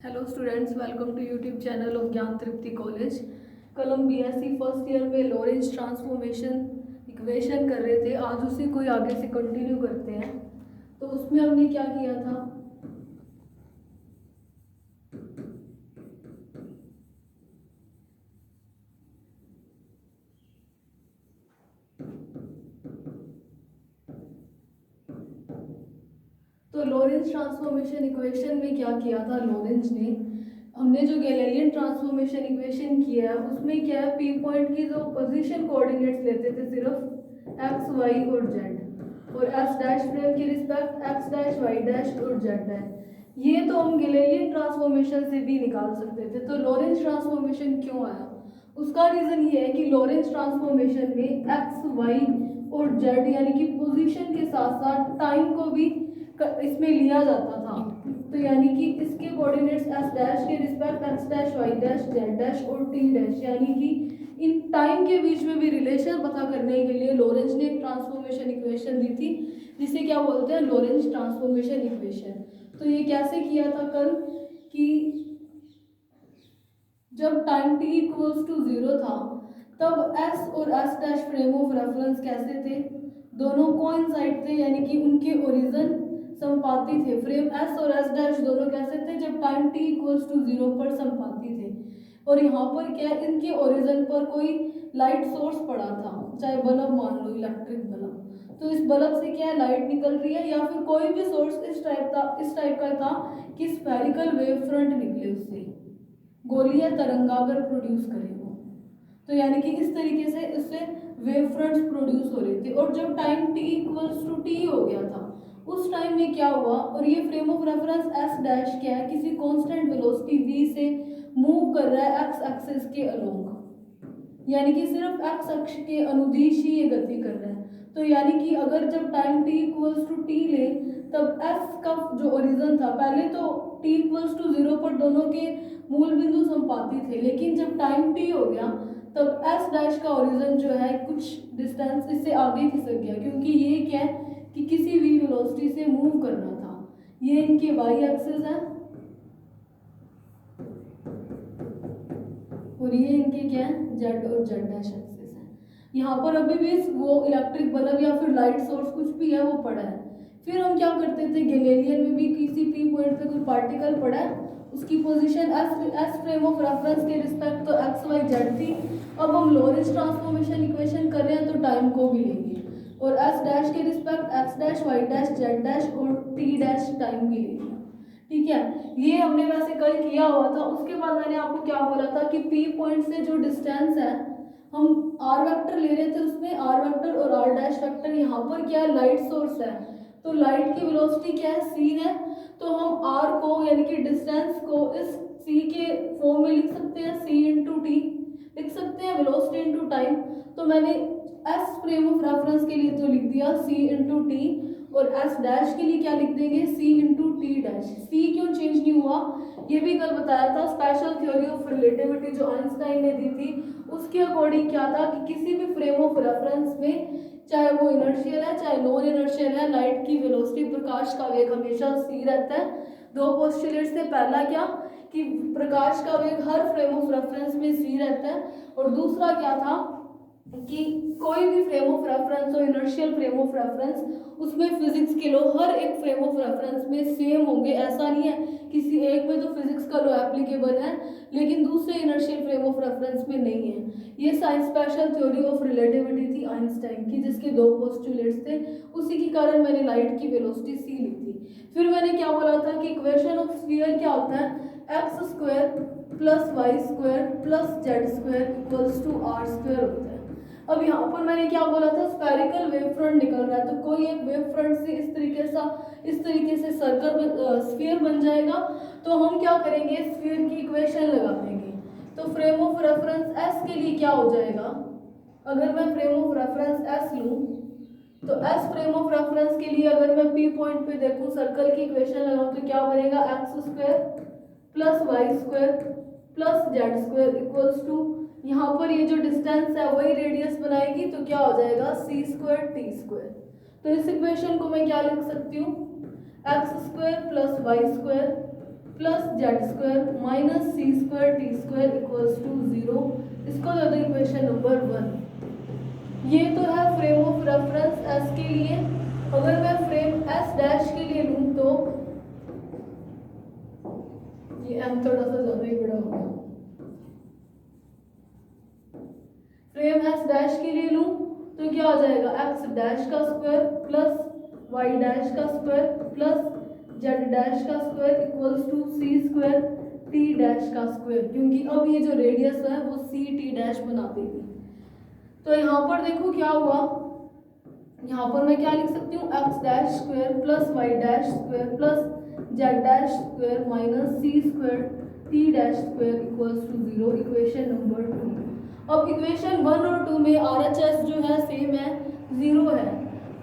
Hello students, welcome to YouTube channel of Gyan Tripti college. कल हम BSc first year में Lorentz transformation equation कर रहे थे। आज उसी को ही आगे से कंटिन्यू करते हैं। तो उसमें हमने क्या किया था, तो लॉरेंज ट्रांसफॉर्मेशन इक्वेशन में क्या किया था लॉरेंज ने, हमने जो गैलीलियन ट्रांसफॉर्मेशन इक्वेशन किया है उसमें क्या है, पी पॉइंट की जो पोजीशन कोऑर्डिनेट्स लेते थे सिर्फ एक्स वाई और जेड, और एस डैश फ्रेम के respect x dash Y dash और जेड है। ये तो हम गैलीलियन ट्रांसफॉर्मेशन से भी निकाल सकते थे। तो लॉरेंज ट्रांसफॉर्मेशन क्यों आया, उसका रीजन ये है कि लॉरेंज ट्रांसफॉर्मेशन में एक्स वाई और जेड यानी कि पोजीशन के साथ साथ टाइम को भी इसमें लिया जाता था। तो यानी कि इसके कोऑर्डिनेट्स एस डैश के respect x dash Y dash z dash और टी डैश, यानी कि इन टाइम के बीच में भी रिलेशन पता करने के लिए लॉरेंज ने एक ट्रांसफॉर्मेशन इक्वेशन दी थी, जिसे क्या बोलते हैं, लॉरेंज ट्रांसफॉर्मेशन इक्वेशन। तो ये कैसे किया था कल कि जब टाइम t इक्वल्स टू 0 था तब s और s dash frame of reference कैसे थे, दोनों कोइंसाइड थे, यानी कि उनके ओरिजिन समपाती थे। फ्रेम s और s डैश दोनों कैसे थे, जब टाइम t इक्वल्स टू 0 पर समपाती थे। और यहाँ पर क्या, इनके ओरिजिन पर कोई लाइट सोर्स पड़ा था, चाहे बल्ब मान लो, इलेक्ट्रिक बल्ब। तो इस बल्ब से क्या है, लाइट निकल रही है, या फिर कोई भी सोर्स इस टाइप का था कि स्फेरिकल वेव फ्रंट निकले, उससे गोलीय तरंगागर प्रोड्यूस करे वो। तो यानी कि इस तरीके से इससे वेव फ्रंट्स प्रोड्यूस हो रही थी। और जब time t equals to t हो गया था उस टाइम में क्या हुआ, और ये frame of reference s dash क्या है, किसी कांस्टेंट वेलोसिटी v से मूव कर रहा है x एक्सिस के अलोंग, यानी कि सिर्फ x अक्ष के अनुदिश ही ये गति कर रहा है। तो यानी कि अगर जब time t equals to t ले तब s का जो ओरिजिन था, पहले तो t इक्वल्स टू 0 पर दोनों के मूल बिंदु समपाती थे, लेकिन जब टाइम t हो गया तब s डैश का ओरिजिन जो है कुछ डिस्टेंस इससे आगे खिसक गया, क्योंकि ये क्या है कि किसी भी वेलोसिटी से मूव करना था। ये इनके y एक्सिस है और ये इनके क्या है, जेड और जेड डैश एक्सिस है। यहाँ पर अभी भी वो इलेक्ट्रिक बल्ब या फिर लाइट सोर्स कुछ भी है वो पड़ा है। फिर हम क्या करते थे, गैलीलियन में भी किसी पी पॉइंट पे कोई पार्टिकल पड़ा है, उसकी position S frame of reference के रिस्पेक्ट तो एक्स वाई जेड थी। अब हम लॉरेंज ट्रांसफॉर्मेशन इक्वेशन कर रहे हैं तो टाइम को भी लेंगे, और एस डैश के respect x dash Y dash z dash और टी डैश टाइम भी लेंगे। ठीक है, ये हमने वैसे कल किया हुआ था। उसके बाद मैंने आपको क्या बोला था कि पी पॉइंट से जो डिस्टेंस है, हम आर वेक्टर ले रहे थे, उसमें आर वेक्टर और आर डैश वेक्टर, यहाँ पर क्या है, लाइट सोर्स है, तो लाइट की वेलोसिटी क्या है, सी है। तो हम आर को यानी कि डिस्टेंस को इस सी के फॉर्म में लिख सकते हैं, सी इंटू टी लिख सकते हैं, वेलोसिटी इंटू टाइम। तो मैंने एस फ्रेम ऑफ रेफरेंस के लिए तो लिख दिया सी इंटू टी, और एस डैश के लिए क्या लिख देंगे, सी इंटू टी डैश। सी क्यों चेंज नहीं हुआ, ये भी कल बताया था। स्पेशल थ्योरी ऑफ रिलेटिविटी जो आइंस्टाइन ने दी थी, उसके अकॉर्डिंग क्या था कि किसी भी फ्रेम ऑफ रेफरेंस में, चाहे वो इनर्शियल है चाहे नॉन इनर्शियल है, लाइट की वेलोसिटी, प्रकाश का वेग हमेशा सी रहता है। दो पोस्टुलेट्स से, पहला क्या कि प्रकाश का वेग हर फ्रेम ऑफ रेफरेंस में सी रहता है, और दूसरा क्या था कि कोई भी फ्रेम ऑफ रेफरेंस हो, इनर्शियल फ्रेम ऑफ रेफरेंस, उसमें फिजिक्स के लॉ हर एक फ्रेम ऑफ रेफरेंस में सेम होंगे। ऐसा नहीं है किसी एक में तो फिजिक्स का लॉ एप्लीकेबल है लेकिन दूसरे इनर्शियल फ्रेम ऑफ रेफरेंस में नहीं है। ये science special theory of relativity थी आइंस्टाइन की, जिसके दो पोस्टुलेट्स थे, उसी के कारण मैंने लाइट की वेलोसिटी सी ली थी। फिर मैंने क्या बोला था कि इक्वेशन ऑफ स्फीयर क्या होता है, x square plus Y square plus Z square equals to r square होता है। अब यहाँ पर मैंने क्या बोला था, स्फेरिकल वेव फ्रंट निकल रहा है, तो कोई एक वेव फ्रंट से इस तरीके से सर्कल स्फीयर बन जाएगा। तो हम क्या करेंगे, स्फीयर की इक्वेशन लगा देंगे। तो फ्रेम ऑफ रेफरेंस एस के लिए क्या हो जाएगा, अगर मैं फ्रेम ऑफ रेफरेंस एस लूँ तो एस फ्रेम ऑफ रेफरेंस के लिए अगर मैं पी पॉइंट पे देखूँ, सर्कल की इक्वेशन लगाऊँ तो क्या बनेगा, x square plus Y square plus Z square equals to, यहाँ पर ये जो डिस्टेंस है वही रेडियस बनाएगी, तो क्या हो जाएगा, सी स्क्वायर टी स्क्वायर। तो इस इक्वेशन को मैं क्या लिख सकती हूँ, x square plus Y square plus Z square minus C square T square equals to 0। इसको दे दो इक्वेशन नंबर 1। ये तो है फ्रेम ऑफ रेफरेंस एस के लिए। अगर मैं फ्रेम एस डैश के लिए लूँ तो ये एम थोड़ा सा ज्यादा ही बड़ा हो गया। फ्रेम एस डैश के लिए लूँ तो क्या हो जाएगा, एक्स डैश का स्क्वायर प्लस वाई डैश का स्क्वायर प्लस जेड डैश का square equals to c square T dash का स्क्वायर, क्योंकि अब ये जो रेडियस है वो सी टी डैश बना देगी। तो यहाँ पर देखो क्या हुआ, यहाँ पर मैं क्या लिख सकती हूँ, x dash square plus Y dash square plus Z dash square minus C square T dash square equals to 0, equation number 2। अब इक्वेशन 1 और 2 में RHS जो है सेम है, 0 है।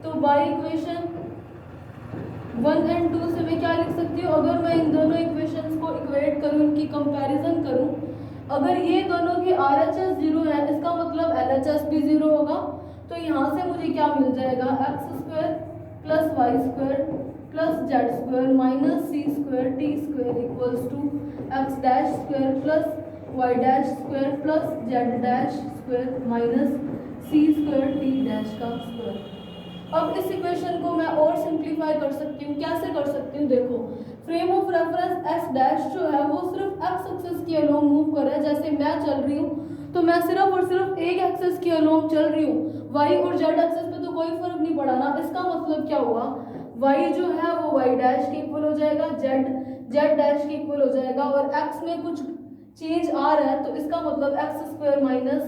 तो बाय इक्वेशन 1 एंड 2 से मैं क्या लिख सकती हूँ, अगर मैं इन दोनों इक्वेशंस को इक्वेट करूँ, इनकी कंपैरिजन करूँ, अगर ये दोनों के RHS 0 है इसका मतलब LHS भी 0 होगा। तो यहाँ से मुझे क्या मिल जाएगा, x square plus Y square plus Z square minus C square T square equals to x dash square plus Y dash square plus Z dash square minus C square T dash का square. अब इस equation को मैं और simplify कर सकती हूँ। कैसे कर सकती हूँ, देखो frame of reference S dash जो है वो सिर्फ एक्स एक्सिस के अलोंग मूव कर रहा है। जैसे मैं चल रही हूँ तो मैं सिर्फ और सिर्फ एक एक्सिस के अलोंग चल रही हूँ, वाई और जेड एक्सिस पे तो कोई फर्क नहीं पड़ा ना। इसका मतलब क्या हुआ, वाई जो है वो वाई डैश के इक्वल हो जाएगा, जेड जेड डैश के इक्वल हो जाएगा, और एक्स में कुछ चेंज आ रहा है तो इसका मतलब एक्स स्क्वायर माइनस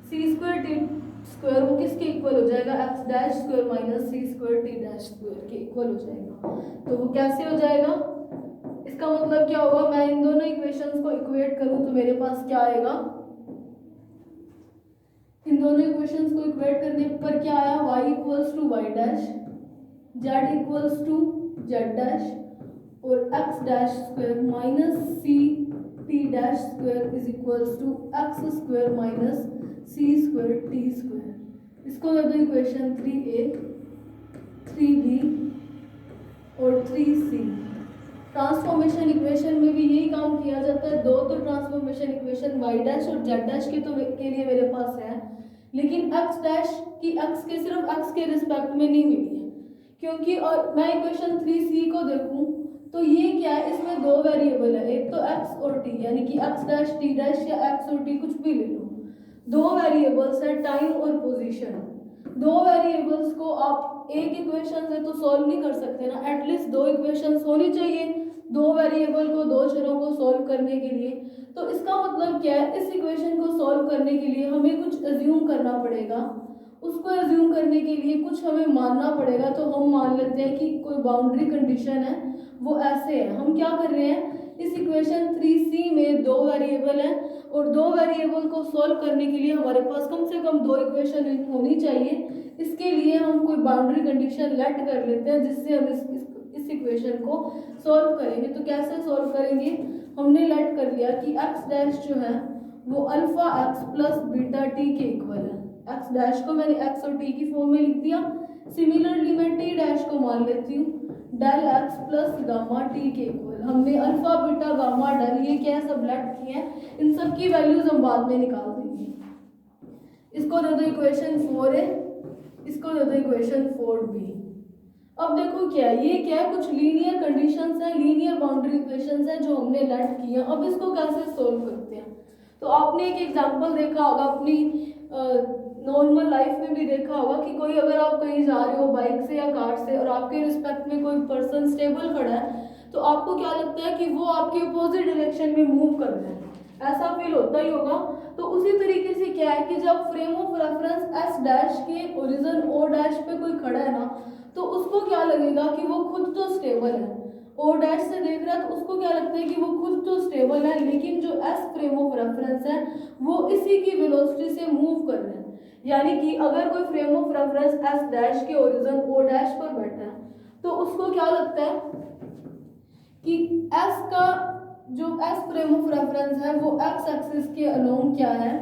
सी स्क्वायर टी स्क्वायर वो किसके इक्वल हो जाएगा, एक्स डैश स्क्वायर माइनस सी स्क्वायर टी डैश स्क्वायर के इक्वल हो जाएगा। तो वो कैसे हो जाएगा, इसका मतलब क्या होगा, मैं इन दोनों इक्वेशंस को इक्वेट करूं तो मेरे पास क्या आएगा, इन दोनों इक्वेशंस को इक्वेट करने पर क्या आया, y equals to y dash, z equals to z dash और x dash square minus c t dash square is equals to x square minus C square T square. इसको दे दो इक्वेशन 3a, 3b और 3c। Transformation equation में भी यही काम किया जाता है। दो तो ट्रांसफॉर्मेशन इक्वेशन y डैश और z डैश के लिए मेरे पास है, लेकिन x डैश की x के सिर्फ x के रिस्पेक्ट में नहीं मिली है, क्योंकि और मैं इक्वेशन 3c को देखूं तो ये क्या है, इसमें दो वेरिएबल है, एक तो x और t, यानी कि x डैश t डैश या x और t कुछ भी ले लो। दो वेरिएबल्स है टाइम और पोजीशन। दो वेरिएबल्स को आप एक इक्वेशन से तो सॉल्व नहीं कर सकते ना, एटलीस्ट दो इक्वेशंस होनी चाहिए दो वेरिएबल को, दो चरों को सॉल्व करने के लिए। तो इसका मतलब क्या है, इस इक्वेशन को सॉल्व करने के लिए हमें कुछ एज्यूम करना पड़ेगा, उसको एज्यूम करने के लिए कुछ हमें मानना पड़ेगा। तो हम मान लेते हैं कि कोई बाउंड्री कंडीशन है वो ऐसे है। हम क्या कर रहे हैं, इस इक्वेशन 3c में दो वेरिएबल है और दो वेरिएबल को सॉल्व करने के लिए हमारे पास कम से कम दो इक्वेशन होनी चाहिए। इसके लिए हम कोई बाउंड्री कंडीशन लेट कर लेते हैं जिससे हम इस इक्वेशन को सॉल्व करेंगे। तो कैसे सॉल्व करेंगे, हमने लेट कर लिया कि x डैश जो है वो alpha x plus beta t के इक्वल है। x डैश को मैंने x और t की फॉर्म में लिख दिया। सिमिलरली मैं t डैश को मान लेती हूँ del x plus gamma t के इक्वल। हमने अल्फा बीटा गामा डेल ये क्या है सब लेट किए हैं, इन सब की वैल्यूज हम बाद में निकाल देंगे। इसको दे दो इक्वेशन 4a, इसको दे दो इक्वेशन 4b। अब देखो क्या है, ये क्या है, कुछ लीनियर कंडीशंस हैं, लीनियर बाउंड्री इक्वेशंस हैं जो हमने लेट की हैं। अब इसको कैसे सोल्व करते हैं, तो आपने एक एग्जांपल देखा होगा अपनी नॉर्मल लाइफ में भी देखा होगा कि कोई अगर आप कहीं जा रहे हो बाइक से या कार से और आपके रिस्पेक्ट में कोई पर्सन स्टेबल खड़ा है तो आपको क्या लगता है कि वो आपके अपोजिट डायरेक्शन में मूव कर रहा है, ऐसा फील होता ही होगा। तो उसी तरीके से क्या है कि जब frame of reference S dash के ओरिजिन ओ डैश पे कोई खड़ा है ना तो उसको क्या लगेगा कि वो खुद तो स्टेबल है, ओ डैश से देख रहा है तो उसको क्या लगता है कि वो खुद तो स्टेबल है, लेकिन जो एस फ्रेम ऑफ रेफरेंस है वो इसी की वेलोसिटी से मूव कर रहे हैं। यानी कि अगर कोई frame of reference S dash के ओरिजिन ओ डैश पर बैठा है तो उसको क्या लगता है कि एस का जो एस फ्रेम ऑफ रेफरेंस है वो एक्स एक्सिस के अलोंग क्या है,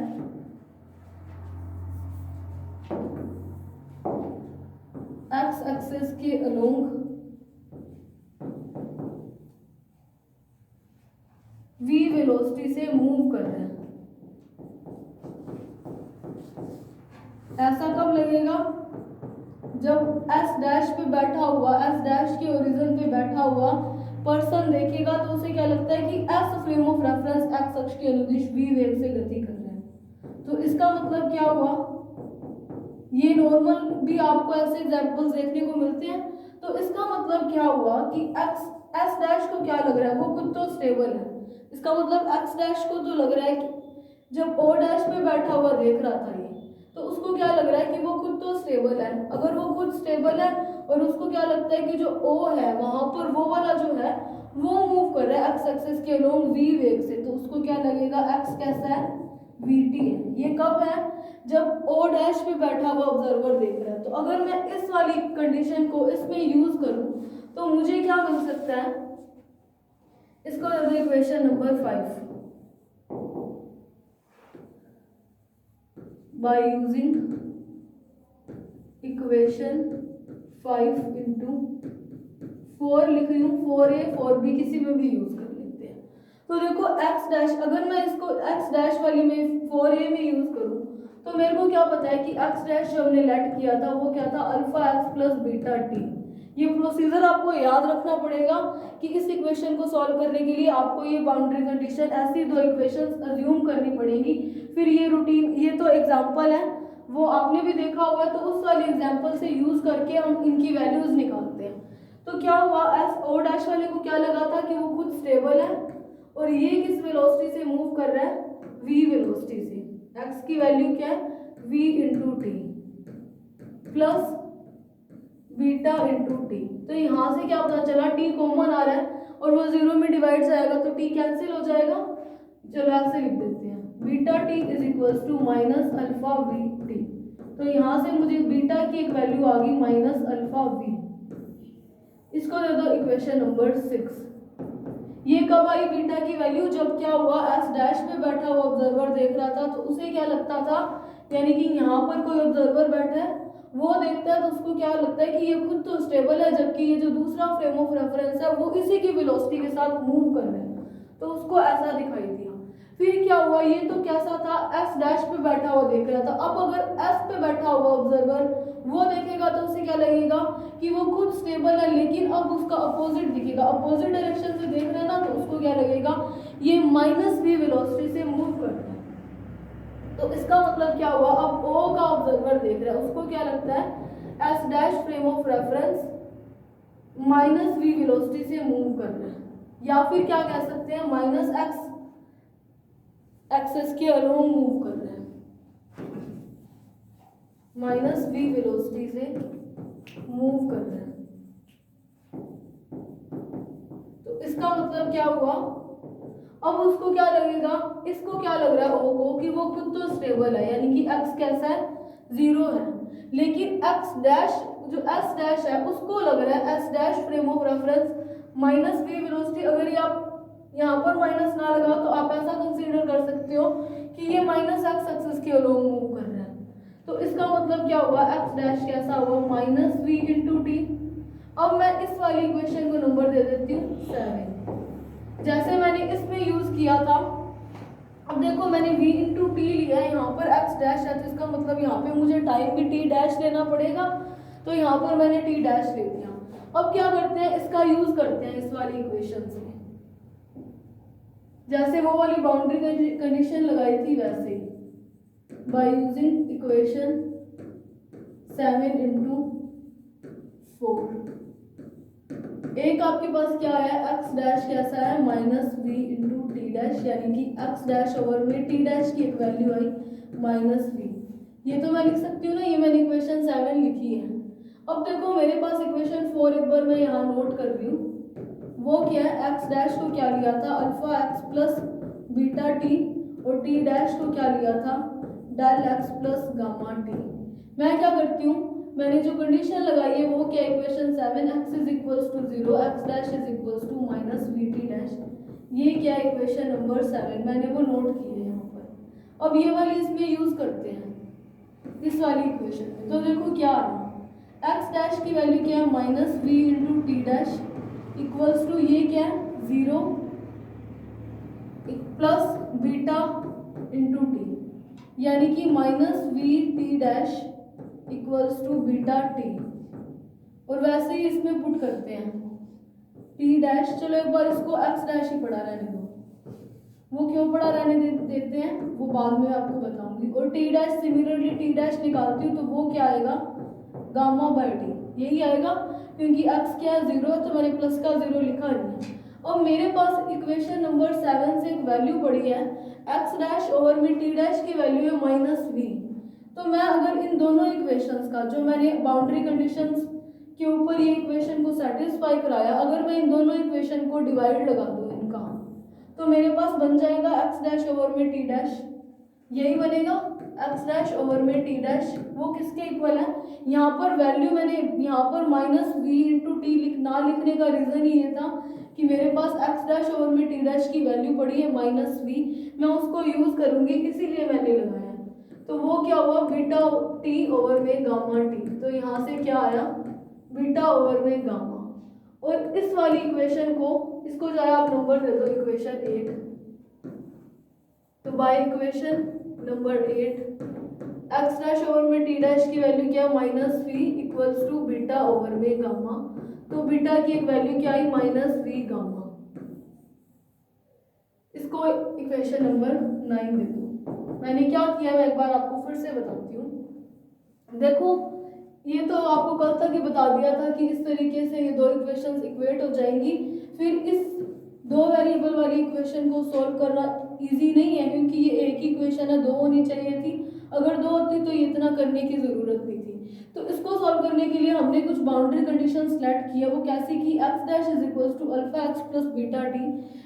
एक्स एक्सिस के अलोंग v वेलोसिटी से मूव कर रहे हैं। ऐसा कब लगेगा? जब s डैश पे बैठा हुआ, s डैश के ओरिजिन पे बैठा हुआ पर्सन देखेगा तो उसे क्या लगता है कि s frame of reference x अक्ष के अनुदिश v वेग से गति कर रहे हैं। तो इसका मतलब क्या हुआ? ये नॉर्मल भी आपको ऐसे एग्जांपल्स देखने को मिलते हैं। तो इसका मतलब क्या हुआ कि s डैश को क्या लग रहा है, वो खुद तो स्टेबल है। इसका मतलब x डैश को तो लग रहा है कि जब o डैश पे बैठा हुआ देख रहा था ये, तो उसको क्या लग रहा है कि वो खुद तो स्टेबल है। अगर वो खुद स्टेबल है और उसको क्या लगता है कि जो O है वहां पर वो वाला जो है वो मूव कर रहा है x एक्सिस के अलोंग v वेग से, तो उसको क्या लगेगा? x कैसा है? vt है। ये कब है? जब O डैश पे बैठा हुआ ऑब्जर्वर देख रहा है। तो अगर मैं इस वाली कंडीशन को इसमें यूज करूं तो मुझे क्या मिल सकता है? इसको दे दो equation number 5। by using equation 5 into 4 लिख रही हूँ, 4a 4b किसी में भी यूज कर लेते हैं। तो देखो x डैश, अगर मैं इसको x डैश वाली में 4a में यूज करूँ तो मेरे को क्या पता है कि x डैश जो हमने लेट किया था वो क्या था? Alpha x plus beta t। ये प्रोसीजर आपको याद रखना पड़ेगा कि इस इक्वेशन को सॉल्व करने के लिए आपको ये बाउंड्री कंडीशन, ऐसी दो इक्वेशंस अज्यूम करनी पड़ेगी। फिर ये रूटीन, ये तो एग्जांपल है, वो आपने भी देखा होगा, तो उस वाले एग्जांपल से यूज करके हम इनकी वैल्यूज निकालते हैं। तो क्या हुआ? एस ओ डैश वाले को क्या लगा था कि वो खुद स्टेबल है और ये किस वेलोसिटी से मूव कर रहा है? v वेलोसिटी से। x की वैल्यू क्या है? v into T plus beta into T. तो यहाँ से क्या पता चला? t कॉमन आ रहा है और वो जीरो में डिवाइड जाएगा तो t कैंसिल हो जाएगा। चलो ऐसे लिख देते हैं, beta t is equals to minus alpha v T. तो यहाँ से मुझे बीटा की एक वैल्यू आ गई माइनस अल्फा वी। इसको दे दो इक्वेशन नंबर 6। ये कब आई बीटा की वैल्यू? जब क्या हुआ? एस डैश पे बैठा हुआ ऑब्जर्वर देख रहा था तो उसे क्या लगता था, यानी कि यहाँ पर कोई ऑब्जर्वर बैठा है वो देखता है तो उसको क्या लगता है कि ये खुद तो स्टेबल है, जबकि ये जो दूसरा फ्रेम ऑफ रेफरेंस है वो इसी की वेलोसिटी के साथ मूव कर रहा है, तो उसको ऐसा दिखाई दिया। फिर क्या हुआ? ये तो कैसा था? एस डैश पे बैठा हुआ देख रहा था। अब अगर एस पे बैठा हुआ ऑब्जर्वर वो देखेगा तो उसे क्या लगेगा कि वो खुद स्टेबल है, लेकिन अब उसका अपोजिट दिखेगा, अपोजिट डायरेक्शन से देख रहे हैं ना, तो उसको क्या लगेगा? ये माइनस v वेलोसिटी से मूव कर रहा है। तो इसका मतलब क्या हुआ? अब O का ऑब्जर्वर देख रहा है, उसको क्या लगता है? S dash frame of reference minus v velocity से मूव कर रहा है, या फिर क्या कह सकते हैं? माइनस x एक्सिस के अलोंग मूव कर रहा है, माइनस v वेलोसिटी से मूव कर रहा है। तो इसका मतलब क्या हुआ? अब उसको क्या लगेगा? इसको क्या लग रहा है O को कि वो खुद तो स्टेबल है, यानी कि x कैसा है? 0 है। लेकिन x डैश जो s डैश है उसको लग रहा है s dash frame of reference minus v velocity. अगर ये आप यहाँ पर माइनस ना लगाओ तो आप ऐसा कंसीडर कर सकते हो कि ये माइनस x एक्सिस के अलोंग मूव कर रहा है। तो इसका मतलब क्या हुआ? x डैश कैसा हुआ? Minus v into T. अब मैं इस वाली इक्वेशन को नंबर दे देती हूँ 7, जैसे मैंने इसमें यूज किया था। अब देखो मैंने v इंटू टी लिया है, यहाँ पर x डैश है, तो इसका मतलब यहाँ पे मुझे टाइम भी t डैश लेना पड़ेगा, तो यहाँ पर मैंने t डैश ले लिया। अब क्या करते हैं? इसका यूज करते हैं इस वाली इक्वेशन से, जैसे वो वाली बाउंड्री कंडीशन लगाई थी वैसे ही, बाय यूजिंग इक्वेशन 7 इंटू 4। एक आपके पास क्या है? x डैश कैसा है? Minus v into t dash, यानी कि x डैश ओवर में t डैश की एक वैल्यू आई माइनस v। ये तो मैं लिख सकती हूँ ना, ये मैंने इक्वेशन 7 लिखी है। अब देखो मेरे पास इक्वेशन 4 एक बार मैं यहाँ नोट कर रही हूँ। वो क्या है? x डैश को क्या लिया था? Alpha x plus beta t, और t डैश को क्या लिया था? Del x plus gamma t. मैं क्या करती हूँ? मैंने जो कंडीशन लगाई है वो क्या? Equation 7 x is equals to 0, x dash is equals to minus we t dash. ये क्या? इक्वेशन नंबर 7 मैंने वो नोट की है यहाँ पर। अब ये वाली इसमें यूज करते हैं इस वाली इक्वेशन में। तो देखो क्या है? x डैश की वैल्यू क्या है? Minus v into t dash equals to ये क्या है? 0 प्लस बीटा इंटू टी, यानी कि minus we t dash equals to beta t. और वैसे ही इसमें पुट करते हैं टी डैश, चलो एक बार इसको एक्स डैश ही पढ़ा रहने दो, वो क्यों पढ़ा रहने देते हैं वो बाद में आपको बताऊंगी। और T dash similarly t dash निकालती हूँ तो वो क्या आएगा, गामा बाय टी, यही आएगा क्योंकि एक्स क्या है 0 है तो मैंने प्लस का 0 लिखा नहीं है। अब मेरे पास इक्वेशन नंबर 7 से एक वैल्यू पड़ी है एक्स डैश ओवर में टी डैश की वैल्यू है माइनस वी। तो मैं अगर इन दोनों इक्वेशंस का जो मैंने बाउंड्री कंडीशंस के ऊपर ये इक्वेशन को सेटिस्फाई कराया, अगर मैं इन दोनों इक्वेशन को डिवाइड लगा दूं इनका, तो मेरे पास बन जाएगा एक्स डैश ओवर में टी डैश, यही बनेगा एक्स डैश ओवर में टी डैश। वो किसके इक्वल है, यहाँ पर वैल्यू मैंने यहाँ पर माइनस वी इंटू टी ना लिखने का रीजन ही ये था कि मेरे पास एक्स डैश ओवर में टी डैश की वैल्यू पड़ी है माइनस वी, मैं उसको यूज करूंगी इसीलिए मैंने लगाया। तो वो क्या हुआ, बीटा टी ओवर में गामा टी, तो यहाँ से क्या आया बीटा ओवर में गामा। और इस वाली इक्वेशन को, इसको जो है आप नंबर दे दो इक्वेशन 8। तो by equation number 8 x dash over में टी डैश की वैल्यू क्या minus v equals to beta over में गामा। तो बीटा की एक वैल्यू क्या आई माइनस वी गामा। इसको इक्वेशन नंबर 9 दे दो। मैंने क्या किया मैं एक बार आपको फिर से बताती हूँ। देखो ये तो आपको कल तक ही बता दिया था कि इस तरीके से ये दो इक्वेशंस इक्वेट हो जाएंगी। फिर इस दो वेरिएबल वाली इक्वेशन को सॉल्व करना इजी नहीं है क्योंकि ये एक ही इक्वेशन है, दो होनी चाहिए थी। अगर दो होती तो ये इतना करने की जरूरत नहीं थी। तो इसको सॉल्व करने के लिए हमने कुछ बाउंड्री कंडीशन सेलेक्ट किया। वो कैसे कि x dash is equals to alpha x plus beta t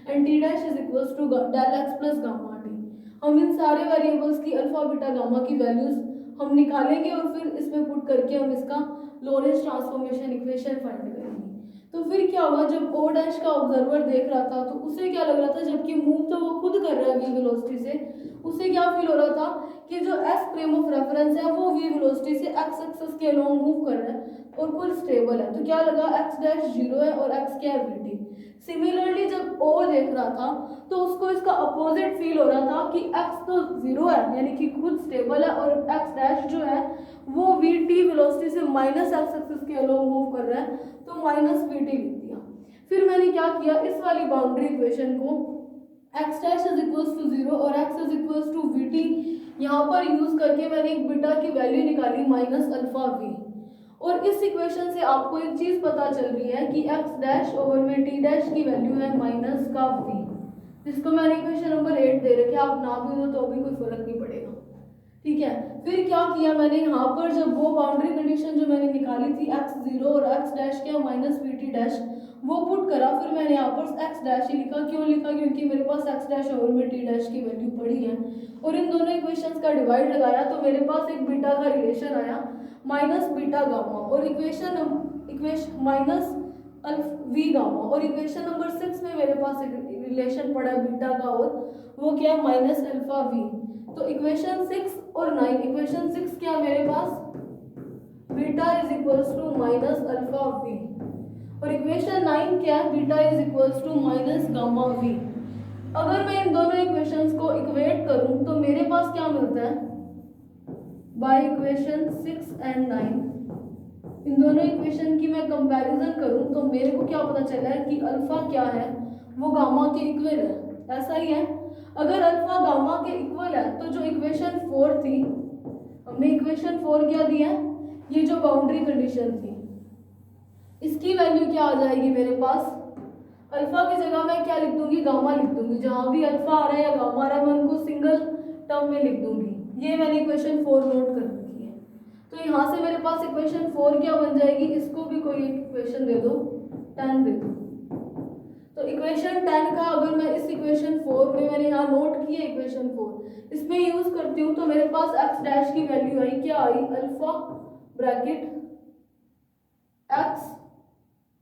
and t dash is equals to del x plus gamma t. हम इन सारे वेरिएबल्स की अल्फा बीटा गामा की वैल्यूज हम निकालेंगे और फिर इसमें पुट करके हम इसका लोरेंट्ज ट्रांसफॉर्मेशन इक्वेशन फाइंड करेंगे। तो फिर क्या हुआ, जब ओ डैश का ऑब्जर्वर देख रहा था तो उसे क्या लग रहा था, जबकि मूव तो वो खुद कर रहा है वी वेलोसिटी से, उसे क्या फील हो रहा था कि जो एस फ्रेम ऑफ रेफरेंस है वो वी वेलोसिटी से एक्स एक्सिस के अलोंग मूव कर रहा है और कुल स्टेबल है। तो क्या लगा एक्स डैश 0 है और एक्स क्या है वी टी। सिमिलरली जब ओ देख रहा था तो उसको इसका अपोजिट फील हो रहा था कि एक्स तो 0 है यानी कि खुद स्टेबल है और एक्स डैश जो है वो वी टी वेलोसिटी से माइनस एक्स एक्सिस के अलोंग मूव कर रहा है, तो माइनस वी टी लिख दिया। फिर मैंने क्या किया, इस वाली बाउंड्री इक्वेशन को x dash is equals to 0 और x is equals to v t यहाँ पर यूज करके मैंने एक बीटा की वैल्यू निकाली माइनस अल्फा वी। और इस इक्वेशन से आपको एक चीज पता चल रही है कि एक्स डैश ओवर में टी डैश की वैल्यू है माइनस का वी, जिसको मैंने इक्वेशन नंबर 8 दे रखा है। आप ना भी दो तो भी कोई फर्क नहीं पड़ेगा, ठीक है। फिर क्या किया मैंने यहाँ पर, जब वो बाउंड्री कंडीशन जो मैंने निकाली थी एक्स 0 और एक्स डैश क्या माइनस वी टी डैश, वो पुट करा। फिर मैंने यहाँ पर एक्स डैश ही लिखा। क्यों लिखा, क्योंकि मेरे पास एक्स डैश ओवर में टी डैश की वैल्यू पड़ी है। और इन दोनों इक्वेशंस का डिवाइड लगाया तो मेरे पास एक बीटा का रिलेशन आया माइनस बीटा गामा और इक्वेशन माइनस वी गामा। और इक्वेशन नंबर 6 में मेरे पास एक रिलेशन पड़ा है बीटा का और वो क्या है माइनस अल्फा वी। तो इक्वेशन 6 और 9, इक्वेशन 6 क्या मेरे पास beta is equals to minus alpha V और इक्वेशन 9 क्या है beta is equals to minus gamma V. अगर मैं इन दोनों इक्वेशंस को इक्वेट करूं तो मेरे पास क्या मिलता है, बाय इक्वेशन 6 एंड 9 इन दोनों इक्वेशन की मैं कंपैरिजन करूं तो मेरे को क्या पता चला है कि अल्फा क्या है वो गामा के इक्वल है। ऐसा ही है, अगर अल्फा गामा के इक्वल है तो जो इक्वेशन 4 थी, हमने इक्वेशन 4 क्या दिया, ये जो बाउंड्री कंडीशन थी, इसकी वैल्यू क्या आ जाएगी मेरे पास, अल्फा की जगह मैं क्या लिख दूंगी, गामा लिख दूंगी। जहां भी अल्फा आ रहा है या गामा आ रहा है मैं उनको सिंगल टर्म में लिख दूंगी। ये मैंने इक्वेशन 4 नोट कर रखी है। तो यहाँ से मेरे पास इक्वेशन 4 क्या बन जाएगी, इसको भी कोई एक इक्वेशन दे दो, 10 दे दो। तो इक्वेशन 10 का अगर मैं इस इक्वेशन 4 में मैंने यहाँ नोट किया इक्वेशन 4 इसमें यूज करती हूँ तो मेरे पास एक्स डैश की वैल्यू आई, क्या आई, अल्फा ब्रैकेट एक्स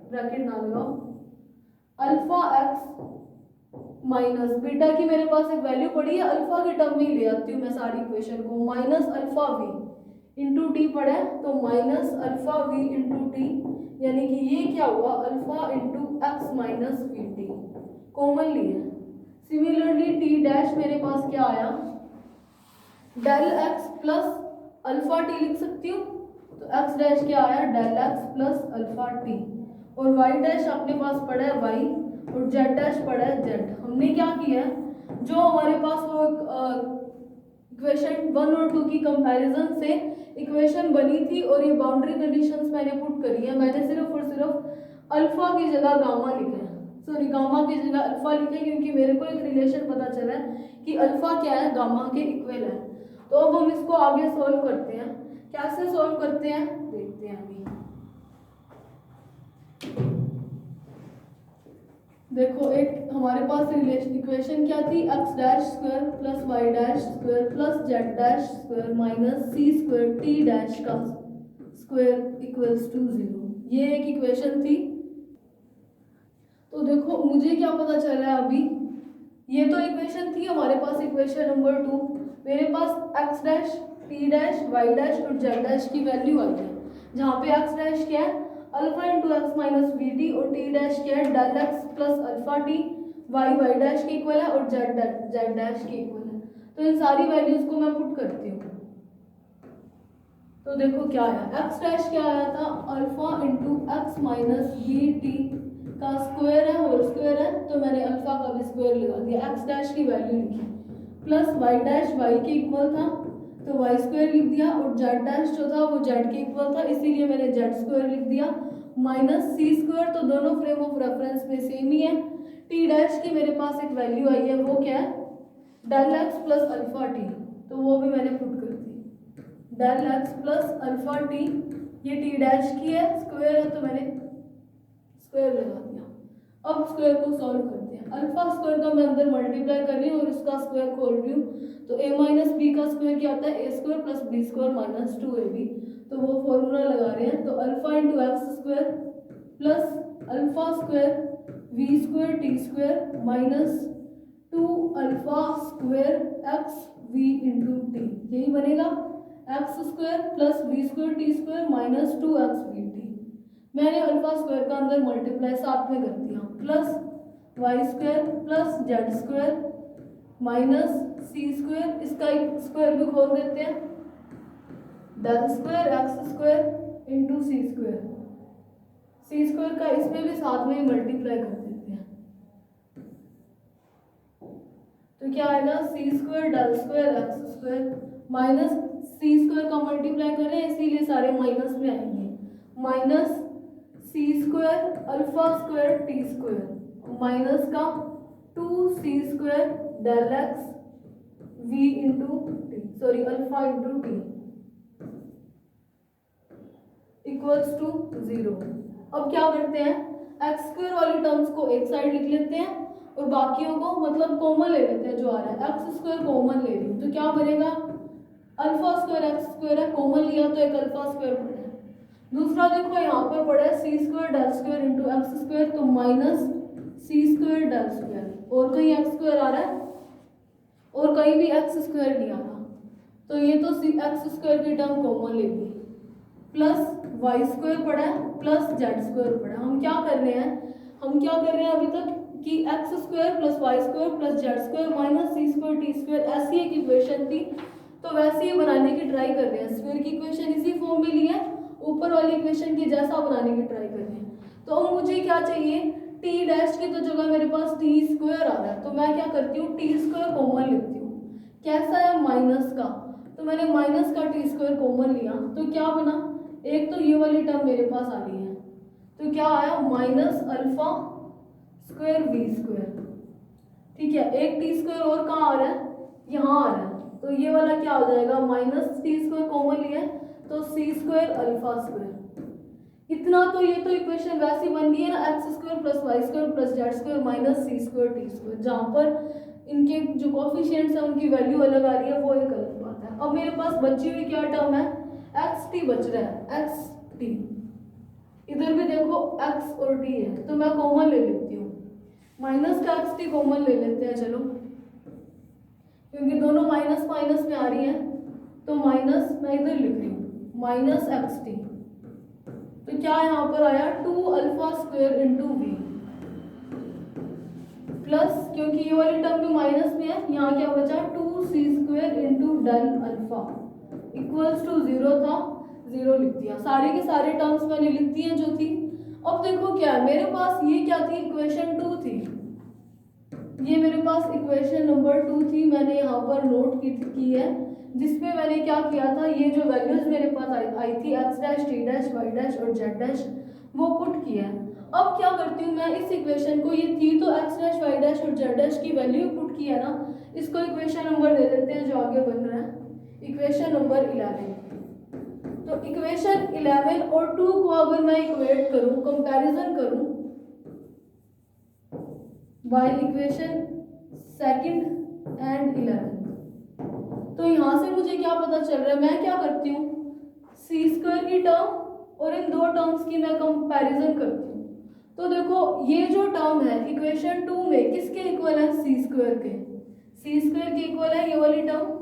ब्रैकेट ना लगाओ, अल्फा एक्स माइनस बीटा की मेरे पास एक वैल्यू पड़ी है, अल्फा के टर्म में ले आती हूँ मैं सारी इक्वेशन को, minus alpha v into t पड़ा है तो minus alpha v into t, यानी कि ये क्या हुआ alpha into x minus we t, common लिया सिमिलरली टी डैश मेरे पास क्या आया, del x plus alpha t लिख सकती हूँ, तो एक्स डैश क्या आया, del x plus alpha t. और वाई डैश अपने पास पड़ा है वाई, और जेड डैश पड़ा है जेड। हमने क्या किया है, जो हमारे पास वो इक्वेशन 1 और 2 की कंपैरिजन से इक्वेशन बनी थी और ये बाउंड्री कंडीशंस मैंने पुट करी है। मैंने सिर्फ और सिर्फ अल्फा की जगह गामा लिखा है, सॉरी गामा की जगह अल्फा लिखा है, क्योंकि मेरे को एक रिलेशन पता चला है कि अल्फा क्या है, गामा के इक्वल है। तो अब हम इसको आगे सॉल्व करते हैं। कैसे सॉल्व करते हैं देखते हैं अभी। देखो एक हमारे पास रिलेशन इक्वेशन क्या थी, X dash square plus Y dash square plus Z dash square minus सी स्क्वायर टी डैश का स्क्वायर इक्वल्स टू 0। ये एक इक्वेशन थी। तो देखो मुझे क्या पता चल रहा है अभी, ये तो इक्वेशन थी हमारे पास, इक्वेशन नंबर 2। मेरे पास X dash T dash Y dash और जेड डैश की वैल्यू आई है, जहाँ पे एक्स डैश क्या है, alpha into x minus B T, और टी डैश क्या है, del x plus alpha T. Y Y dash के इक्वल है और जेड डैश के इक्वल है। तो इन सारी वैल्यूज को मैं पुट करती हूँ। तो देखो क्या आया, एक्स डैश क्या आया था, alpha into x minus B t का स्क्वायर है, होल स्क्वायर है, तो मैंने अल्फा का भी स्क्वायर लगा दिया, एक्स डैश की वैल्यू लिखी, प्लस वाई डैश वाई के इक्वल था तो वाई स्क्वायर लिख दिया, और जेड डैश जो था वो जेड के इक्वल था, इसीलिए मैंने जेड स्क्वायर लिख दिया, माइनस सी स्क्वायर, तो दोनों फ्रेम ऑफ रेफरेंस में सेम ही है। टी डैश की मेरे पास एक वैल्यू आई है, वो क्या है, del x plus alpha T, तो वो भी मैंने पुट कर दी, del x plus alpha T. ये टी डैश की है, स्क्वायर है, तो मैंने स्क्वायर लगा दिया। अब स्क्वायर को सॉल्व करते हैं। अल्फा स्क्वायर का मैं अंदर मल्टीप्लाई कर रही हूँ और इसका स्क्वायर खोल रही हूँ, तो a माइनस बी का स्क्वायर क्या होता है, A square plus B square minus 2ab। तो वो फॉर्मूला लगा रहे हैं, तो alpha into X square plus alpha square we square T square minus 2 alpha square X V into T, यही बनेगा, x square plus V square T square minus 2 X V T. मैंने alpha square का अंदर multiply साथ में कर दिया, plus Y square plus Z square minus सी square, इसका स्क्वायर भी खोल देते हैं, del square X square into C square. C square का इसमें भी साथ में मल्टीप्लाई कर देते हैं, तो क्या आएगा, C square del square X square minus सी स्क्वायर का मल्टीप्लाई कर रहे हैं इसीलिए सारे माइनस में आएंगे, माइनस सी square alpha square T square minus का 2c square del X V into T, sorry alpha into T equals to 0। अब क्या करते हैं, एक्स स्क्वायर वाली टर्म्स को एक साइड लिख लेते हैं और बाकियों को मतलब कॉमन ले लेते हैं, जो आ रहा है एक्स स्क्वायर कॉमन ले रही हूँ, तो क्या बनेगा, अल्फा स्क्वायर एक्स स्क्वायर है, कॉमन लिया तो एक अल्फा स्क्वायर पड़ा है। दूसरा देखो यहाँ पर पड़ा है C square del square into X square, तो माइनस सी स्क्वायर डेल स्क्वायर, और कहीं एक्स स्क्वायर आ रहा है और कहीं भी एक्स स्क्वायर नहीं आ रहा, तो ये तो सी एक्स स्क्वायर की टर्म कॉमन लेगी, प्लस वाई स्क्वायर पड़ा है प्लस जेड स्क्वायर पड़ा है। हम क्या कर रहे हैं अभी तक कि X square plus Y square plus Z square minus सी स्क्वायर टी स्क्वायर, ऐसी एक इक्वेशन थी, तो वैसे ही बनाने की ट्राई कर रहे हैं। स्क्वायर की इक्वेशन इसी फॉर्म में ली है, ऊपर वाली इक्वेशन की जैसा बनाने की ट्राई कर रहे हैं। तो अब मुझे क्या चाहिए, टी डैश की तो जगह मेरे पास टी स्क्वायर आ रहा है, तो मैं क्या करती हूँ, टी स्क्वायर कॉमन लेती हूँ, कैसा है माइनस का, तो मैंने माइनस का टी स्क्वायर कॉमन लिया, तो क्या बना, एक तो ये वाली टर्म मेरे पास आ रही है, तो क्या आया, minus alpha square we square, ठीक है, एक टी स्क्वायर और कहाँ आ रहा है, यहाँ आ रहा है, तो ये वाला क्या हो जाएगा, माइनस टी स्क्वायर कॉमन लिया है तो सी स्क्वायर अल्फा स्क्वायर। इतना तो ये तो इक्वेशन वैसी बन गई है ना, X square plus Y square plus Z square minus सी स्क्वायर टी स्क्वायर, जहाँ पर इनके जो कोफिशिएंट्स हैं उनकी वैल्यू अलग आ रही है, वो एक अलग बात है। अब मेरे पास बची हुई क्या टर्म है, एक्स टी बच रहा है, एक्स टी, इधर भी देखो एक्स और टी है, तो मैं कॉमन ले लेती हूँ, माइनस का एक्स टी कॉमन ले लेते हैं, चलो, क्योंकि दोनों माइनस माइनस में आ रही है, तो माइनस मैं इधर लिख रही हूँ माइनस एक्स टी, तो क्या यहाँ पर आया 2 alpha square into v, plus, क्योंकि ये वाली टर्म भी माइनस में है, यहाँ क्या बचा 2c² into del alpha equals to 0 था, 0 लिख दिया। सारे के सारे टर्म्स मैंने लिख दिए जो थी। अब देखो क्या है मेरे पास, ये क्या थी, इक्वेशन 2 थी, ये मेरे पास इक्वेशन नंबर 2 थी, मैंने यहाँ पर नोट की है, जिसमें मैंने क्या किया था, ये जो वैल्यूज मेरे पास आई थी x dash t dash y dash और z डैश, वो पुट किया है। अब क्या करती हूँ मैं इस इक्वेशन को, ये थी तो x डैश y डैश और z डैश की वैल्यू पुट किया ना, इसको इक्वेशन नंबर दे देते हैं जो आगे बन रहा है, इक्वेशन नंबर 11। तो इक्वेशन 11 और 2 को अगर मैं इक्वेट करूँ, कंपैरिजन करूँ बाय इक्वेशन सेकंड एंड 11, तो यहाँ से मुझे क्या पता चल रहा है, मैं क्या करती हूँ, c² की टर्म और इन दो टर्म्स की मैं कंपैरिजन करती हूँ। तो देखो ये जो टर्म है इक्वेशन 2 में किसके इक्वल है, c² के, c² के इक्वल है ये वाली टर्म।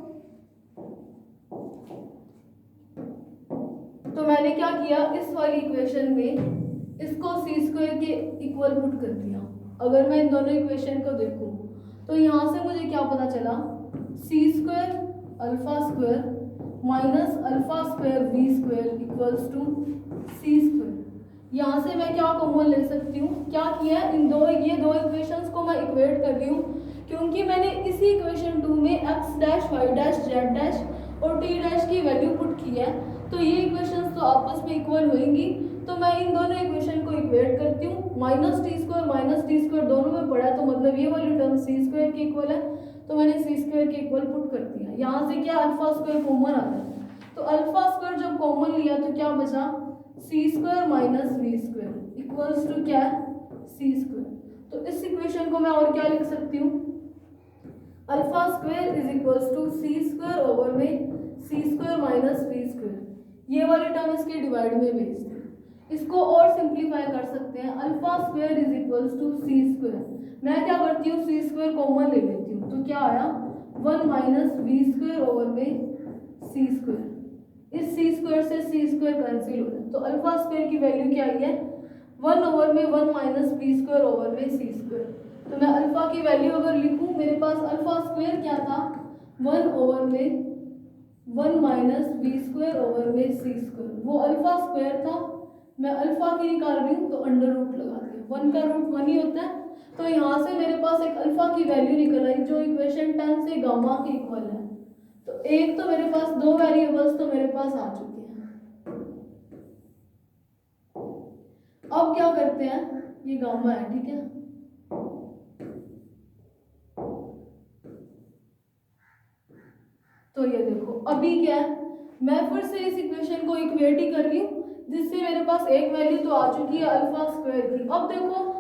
तो मैंने क्या किया, इस वाली इक्वेशन में इसको c² के इक्वल पुट कर दिया। अगर मैं इन दोनों इक्वेशन को देखूं तो यहाँ से मुझे क्या पता चला, c² alpha minus alpha v² equals to c²। यहाँ से मैं क्या कॉमन ले सकती हूँ, क्या किया है, ये दो इक्वेशंस को मैं इक्वेट कर रही हूँ, क्योंकि मैंने इसी इक्वेशन 2 में x dash y dash z dash और t डैश की वैल्यू पुट की है, तो ये इक्वेशंस तो आपस में इक्वल होंगी। तो मैं इन दोनों इक्वेशन को इक्वेट करती हूँ, माइनस टी स्क्वायर दोनों में पड़ा है, तो मतलब ये वाली टर्म c² के इक्वल है, तो मैंने c² के इक्वल पुट कर दिया। यहाँ से क्या अल्फा² कॉमन आता है, तो अल्फा² जब कॉमन लिया तो क्या बचा, c² minus v² equals to क्या है, c²। तो इस इक्वेशन को मैं और क्या लिख सकती हूँ, अल्फा² is equals to c² over में c² माइनस v², ये वाली टर्म इसके डिवाइड में भेज दें। इसको और सिंप्लीफाई कर सकते हैं, अल्फा² इज इक्वल्स टू c², मैं क्या करती हूँ c² कॉमन ले लेती हूँ, तो क्या आया 1 माइनस v² ओवर में c², इस c² से c² कैंसिल हो जाए, तो अल्फा² की वैल्यू क्या आई है 1 ओवर में 1 माइनस v² ओवर में c²। तो मैं अल्फा की वैल्यू अगर लिखूं, मेरे पास अल्फा² क्या था 1 ओवर में 1 माइनस v² ओवर में c², वो अल्फा² था, मैं अल्फा की निकाल रही हूँ तो अंडर रूट लगा दिया, 1 का रूट 1 ही होता है। तो यहाँ से मेरे पास एक अल्फा की वैल्यू निकल आई जो इक्वेशन 10 से गामा के इक्वल है। तो एक तो मेरे पास दो वेरिएबल्स तो मेरे पास आ चुके हैं। अब क्या करते हैं, ये गामा है, ठीक है, तो ये देखो अभी क्या है, मैं फिर से इस इक्वेशन को इक्वेट ही कर रही हूँ, जिससे मेरे पास एक वैल्यू तो आ चुकी है अल्फा² की। अब देखो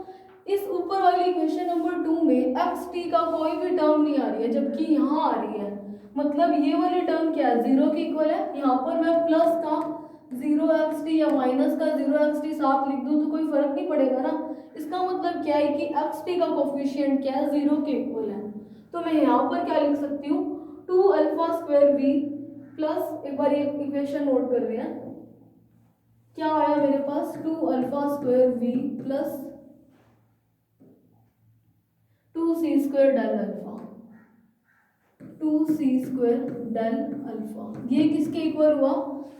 इस ऊपर वाली इक्वेशन नंबर 2 में xt का कोई भी टर्म नहीं आ रही है, जबकि यहाँ आ रही है, मतलब ये वाली टर्म क्या है 0 के इक्वल है। यहाँ पर मैं प्लस का 0xt या माइनस का 0xt साथ लिख दूँ तो कोई फर्क नहीं पड़ेगा ना। इसका मतलब क्या है कि xt का कोफिशिएंट क्या है 0 के इक्वल है। तो मैं यहाँ पर क्या लिख सकती हूँ 2α² v प्लस, एक बार ये इक्वेशन नोट कर रहे हैं, क्या आया मेरे पास 2α² v plus 2c² del alpha, 2c² del alpha, ये किसके इक्वल हुआ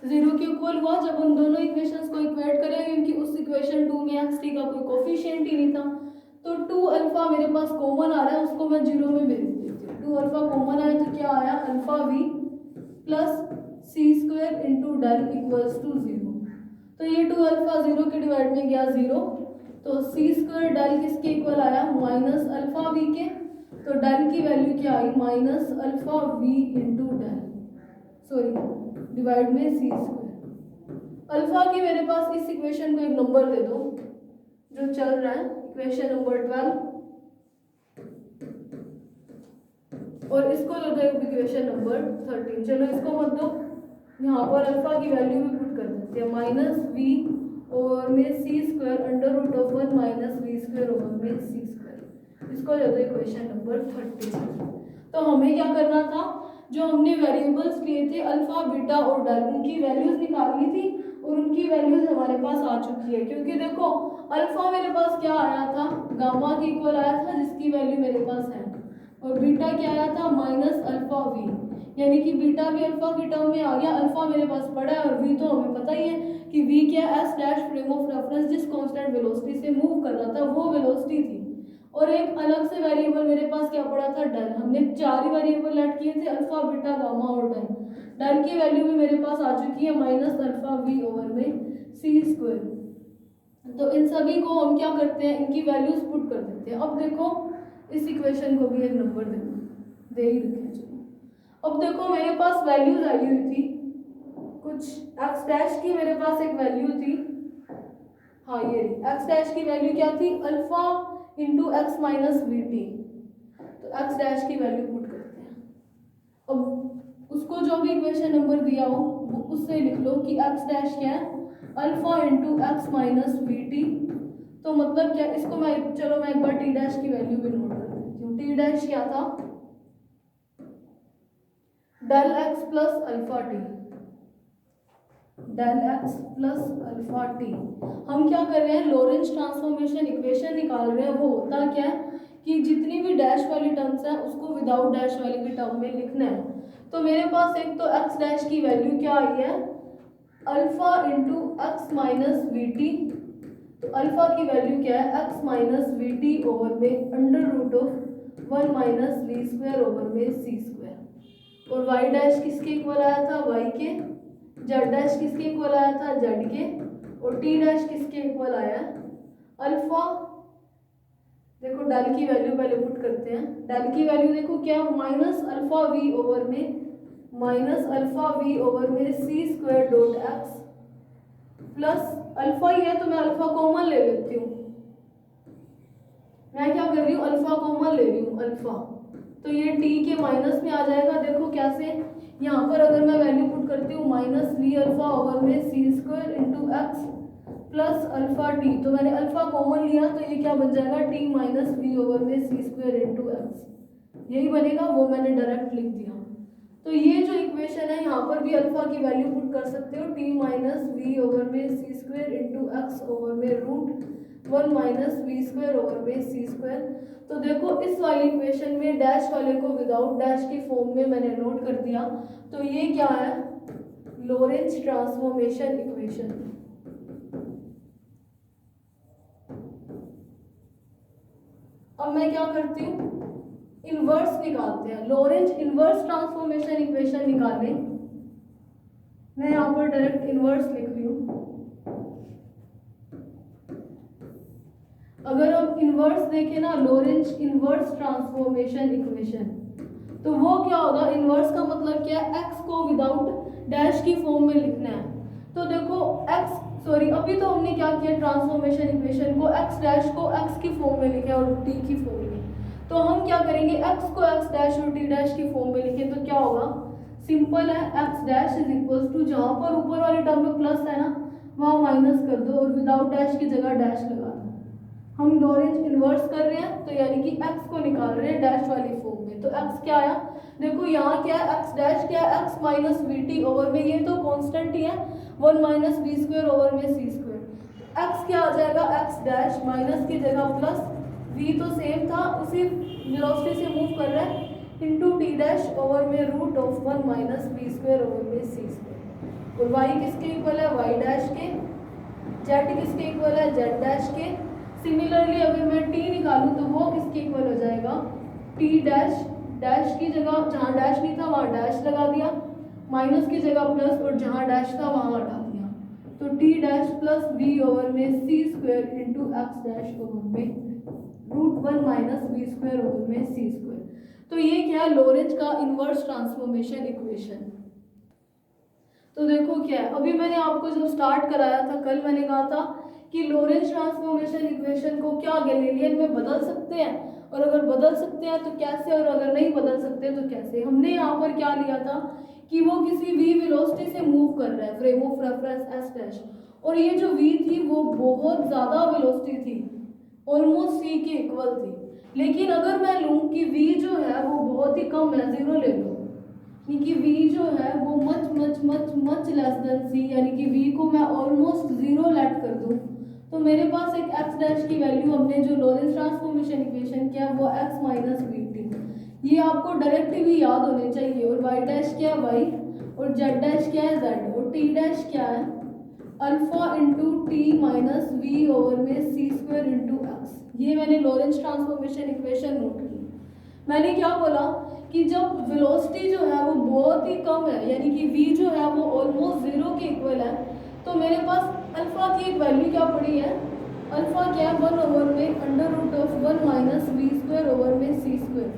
0 के इक्वल हुआ जब उन दोनों इक्वेशंस को इक्वेट करें, क्योंकि उस इक्वेशन 2 में xt का कोई कोफिशिएंट ही नहीं था। तो 2α मेरे पास कॉमन आ रहा है, उसको मैं 0 में भेज देती हूँ, 2α कॉमन आया तो क्या आया alpha v plus c² into del equals to 0। तो ये 2α 0 के डिवाइड में गया 0, तो c² डेल किसके इक्वल आया माइनस अल्फा v के, तो डेल की वैल्यू क्या आई minus alpha v into del, sorry divide में c²। अल्फा की मेरे पास इस इक्वेशन को एक नंबर दे दो जो चल रहा है, इक्वेशन नंबर 12, और इसको दे दो इक्वेशन नंबर 13। चलो इसको मत दो, यहाँ पर अल्फा की वैल्यू भी पुट कर देते हैं, माइनस v ओवर में c² under root of 1 minus v² over में c², इसको दे दो इक्वेशन नंबर 13। तो हमें क्या करना था, जो हमने वेरिएबल्स लिए थे अल्फा बीटा और डेल, उनकी वैल्यूज निकालनी थी और उनकी वैल्यूज हमारे पास आ चुकी है, क्योंकि देखो अल्फा मेरे पास क्या आया था, गामा के इक्वल आया था जिसकी वैल्यू मेरे पास है, और बीटा क्या आया था माइनस अल्फा वी, यानी कि बीटा भी अल्फा की टर्म में आ गया, अल्फा मेरे पास पड़ा है और वी तो हमें पता ही है कि वी क्या S dash frame of reference जिस कांस्टेंट वेलोसिटी से मूव कर रहा था वो वेलोसिटी थी। और एक अलग से वेरिएबल मेरे पास क्या पड़ा था, डेल। हमने 4 ही वेरिएबल ऐड किए थे, अल्फा बीटा गामा और डेल। डेल की वैल्यू भी मेरे पास आ चुकी है माइनस अल्फा वी ओवर में सी स्क्वायर। तो इन सभी को हम क्या करते हैं, इनकी वैल्यूज पुट कर देते हैं। अब देखो इस इक्वेशन को भी एक नंबर दे ही रखें, चलो। अब देखो मेरे पास वैल्यूज आई हुई थी कुछ, एक्स डैश की मेरे पास एक वैल्यू थी, हाँ ये एक्स डैश की वैल्यू क्या थी, alpha into x minus we T. तो एक्स डैश की वैल्यू पुट करते हैं। अब उसको जो भी इक्वेशन नंबर दिया हो वो उससे लिख लो कि एक्स डैश क्या है, alpha into x minus we T. तो मतलब क्या, इसको मैं चलो मैं एक बार टी डैश की वैल्यू भी नोट कर देती हूँ। टी डैश क्या था, del x plus alpha t, del x plus alpha t. हम क्या कर रहे हैं, लॉरेंज ट्रांसफॉर्मेशन इक्वेशन निकाल रहे हैं। वो होता क्या है कि जितनी भी डैश वाली टर्म्स हैं उसको विदाउट डैश वाली की टर्म में लिखना है। तो मेरे पास एक तो एक्स डैश की वैल्यू क्या आई है, alpha into x minus we T. तो अल्फा की वैल्यू क्या है, X minus we T over में under root of 1 minus we square over में सी स्क्वायर। और वाई डैश किसके इक्वल आया था, वाई के। जेड डैश किसके इक्वल आया था, जेड के। और टी डैश किसके इक्वल आया, अल्फा। देखो डेल की वैल्यू पहले पुट करते हैं। डेल की वैल्यू देखो क्या, माइनस अल्फा वी ओवर में, माइनस अल्फा वी ओवर में सी square dot X plus alpha ही है तो मैं अल्फा कॉमन ले लेती हूँ। मैं क्या कर रही हूँ, अल्फा कॉमन ले रही हूँ, अल्फा। तो ये टी के माइनस में आ जाएगा। देखो कैसे, यहाँ पर अगर मैं वैल्यू पुट करती हूँ माइनस वी अल्फा ओवर में सी square into X plus alpha T, तो मैंने अल्फा कॉमन लिया तो ये क्या बन जाएगा, टी माइनस वी ओवर में सी स्क्वायर इंटू एक्स, यही बनेगा। वो मैंने डायरेक्ट लिख दिया। तो ये जो इक्वेशन है यहाँ पर भी अल्फा की वैल्यू पुट कर सकते हो, टी माइनस वी ओवर में सी स्क्वायर इंटू एक्स ओवर में root 1 minus we square over में सी स्क्वायर। तो देखो इस वाली इक्वेशन में डैश वाले को विदाउट डैश की फॉर्म में मैंने नोट कर दिया। तो ये क्या है, लॉरेंज ट्रांसफॉर्मेशन इक्वेशन। अब मैं क्या करती हूँ, इनवर्स निकालते हैं। लॉरेंज इनवर्स ट्रांसफॉर्मेशन इक्वेशन निकालें। मैं यहाँ पर डायरेक्ट इनवर्स लिख रही हूँ। अगर हम इनवर्स देखें ना, लॉरेंज इनवर्स ट्रांसफॉर्मेशन इक्वेशन, तो वो क्या होगा, इनवर्स का मतलब क्या है, एक्स को विदाउट डैश की फॉर्म में लिखना है। तो देखो एक्स, सॉरी अभी तो हमने क्या किया, ट्रांसफॉर्मेशन इक्वेशन को एक्स डैश को एक्स की फॉर्म में लिखा और टी की फॉर्म में। तो हम क्या करेंगे, एक्स को एक्स डैश और टी डैश की फॉर्म में लिखें तो क्या होगा, सिंपल है, x dash is equal to, जहाँ पर ऊपर वाली टर्म में प्लस है ना वहाँ माइनस कर दो और विदाउट डैश की जगह डैश लगा दो। हम लॉरेंज इनवर्स कर रहे हैं तो यानी कि एक्स को निकाल रहे हैं डैश वाली फॉर्म में। तो एक्स क्या आया, देखो यहाँ क्या है, एक्स डैश क्या है, X minus we T over में, ये तो कांस्टेंट ही है 1 माइनस वी स्क्वायर ओवर में सी स्क्वायर। एक्स क्या आ जाएगा, एक्स डैश माइनस की जगह प्लस, वी तो सेम था उसी वेलोसिटी से मूव कर रहा है, इंटू टी डैश ओवर में root of 1 minus we square over में सी स्क्वायर। और वाई किसके इक्वल है, वाई डैश के। जेड किसके इक्वल है, जेड डैश के। सिमिलरली अगर मैं टी निकालूं तो वो किसके इक्वल हो जाएगा, टी डैश, डैश की जगह जहाँ डैश नहीं था वहाँ डैश लगा दिया, माइनस की जगह प्लस और जहाँ डैश था वहाँ हटा दिया। तो T dash plus V over में सी square into X dash over में root 1 minus we square over में सी स्क्वायर। तो ये क्या है, लॉरेंज का इनवर्स ट्रांसफॉर्मेशन इक्वेशन। तो देखो क्या है, अभी मैंने आपको जब स्टार्ट कराया था कल मैंने कहा था कि लॉरेंज ट्रांसफॉर्मेशन इक्वेशन को क्या गैलीलियन में बदल सकते हैं, और अगर बदल सकते हैं तो कैसे, और अगर नहीं बदल सकते तो कैसे। हमने यहाँ पर क्या लिया था कि वो किसी v वेलोसिटी से मूव कर रहा है, frame of reference S dash, और ये जो v थी वो बहुत ज़्यादा वेलोसिटी थी, ऑलमोस्ट c के इक्वल थी। लेकिन अगर मैं लूँ कि v जो है वो बहुत ही कम है, 0 ले लो, क्योंकि v जो है वो much much much much less than c, यानी कि v को मैं ऑलमोस्ट 0 लेट कर दूँ, तो मेरे पास एक एक्स डैश की वैल्यू हमने जो लॉरेंस ट्रांसफॉर्मेशन इक्वेशन किया वो एक्स माइनस वी टी, ये आपको डायरेक्ट भी याद होने चाहिए। और वाई डैश क्या है वाई, और जेड डैश क्या है जेड, और टी डैश क्या है alpha into t minus v over में सी स्क्वायर इंटू एक्स। ये मैंने लॉरेंस ट्रांसफॉर्मेशन इक्वेशन नोट की। मैंने क्या बोला कि जब वेलोसिटी जो है वो बहुत ही कम है, यानी कि v जो है वो ऑलमोस्ट जीरो के इक्वल है, तो मेरे पास अल्फा की एक वैल्यू क्या पड़ी है, अल्फा क्या है 1 ओवर में under root of 1 minus we square over में सी स्क्वायर।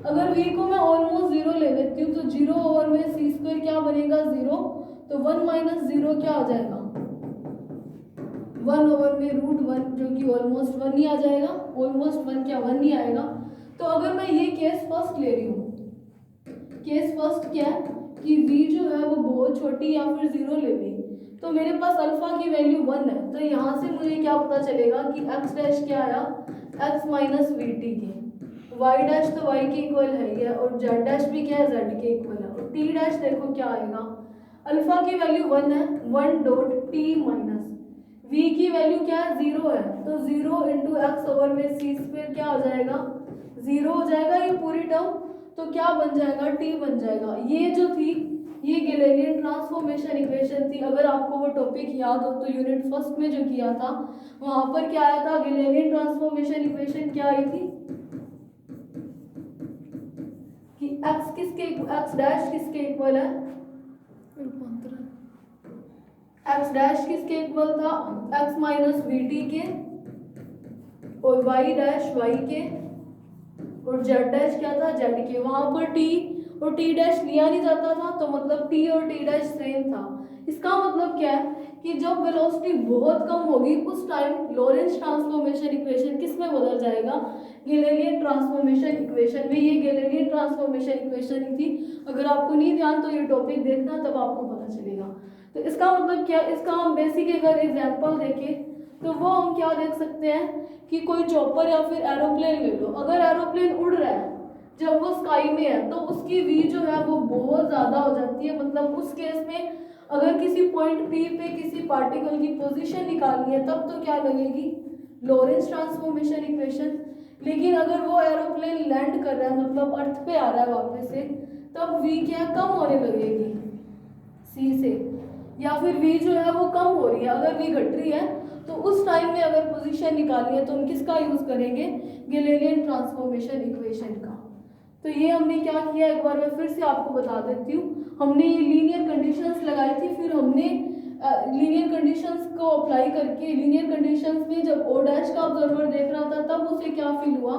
अगर v को मैं ऑलमोस्ट जीरो ले लेती हूँ तो 0 ओवर में सी स्क्वायर क्या बनेगा 0, तो 1 माइनस 0 क्या आ जाएगा 1 ओवर में रूट 1 जो कि ऑलमोस्ट 1 ही आ जाएगा, ऑलमोस्ट 1 क्या 1 ही आएगा। तो अगर मैं ये केस फर्स्ट ले रही हूँ, केस फर्स्ट क्या है कि v जो है वो बहुत छोटी या फिर 0 ले ली, तो मेरे पास अल्फा की वैल्यू 1 है, तो यहाँ से मुझे क्या पता चलेगा कि x डैश क्या आया x माइनस वी टी के, y डैश तो y के इक्वल है ही है, और z डैश भी क्या है z के इक्वल है, और t डैश देखो क्या आएगा, अल्फा की वैल्यू 1 है 1 डॉट t माइनस v की वैल्यू क्या है 0 है, तो 0 इंटू एक्स ओवर में सी स्क्वायर क्या हो जाएगा 0 हो जाएगा ये पूरी टर्म, तो क्या बन जाएगा t बन जाएगा। ये जो थी ये गैलीलियन ट्रांसफॉर्मेशन इक्वेशन थी। अगर आपको वो टॉपिक याद हो तो यूनिट फर्स्ट में जो किया था वहां पर क्या आया था, गैलीलियन ट्रांसफॉर्मेशन इक्वेशन क्या आई थी कि x डैश किसके इक्वल है, x डैश किसके इक्वल था x माइनस वी टी के, और y डैश y के, और z डैश क्या था z के। वहां पर t और t डैश लिया नहीं जाता था, तो मतलब t और t डैश सेम था। इसका मतलब क्या है कि जब वेलोसिटी बहुत कम होगी उस टाइम लॉरेंस ट्रांसफॉर्मेशन इक्वेशन किस में बदल जाएगा, गैलीलियन ट्रांसफॉर्मेशन इक्वेशन में। ये गैलीलियन ट्रांसफॉर्मेशन इक्वेशन ही थी। अगर आपको नहीं ध्यान तो ये टॉपिक देखना, तब आपको पता चलेगा। तो इसका मतलब क्या, इसका हम बेसिक अगर एग्जाम्पल देखें तो वो हम क्या देख सकते हैं कि कोई चॉपर या फिर एरोप्लेन ले लो। अगर एरोप्लेन उड़ रहा है जब वो स्काई में है तो उसकी वी जो है वो बहुत ज़्यादा हो जाती है। मतलब उस केस में अगर किसी पॉइंट पी पे किसी पार्टिकल की पोजीशन निकालनी है तब तो क्या लगेगी लॉरेंस ट्रांसफॉर्मेशन इक्वेशन। लेकिन अगर वो एरोप्लेन लैंड कर रहा है मतलब अर्थ पे आ रहा है वापस से, तब वी क्या कम होने लगेगी सी से, या फिर वी जो है वो कम हो रही है। अगर वी घट रही है तो उस टाइम में अगर पोजीशन निकालनी है तो हम किसका यूज करेंगे, गैलीलियन ट्रांसफॉर्मेशन इक्वेशन का। तो ये हमने क्या किया, एक बार मैं फिर से आपको बता देती हूँ। हमने ये लीनियर कंडीशंस लगाई थी, फिर हमने लीनियर कंडीशंस को अप्लाई करके लीनियर कंडीशंस में जब ओ डैश का ऑब्जर्वर देख रहा था तब उसे क्या फील हुआ,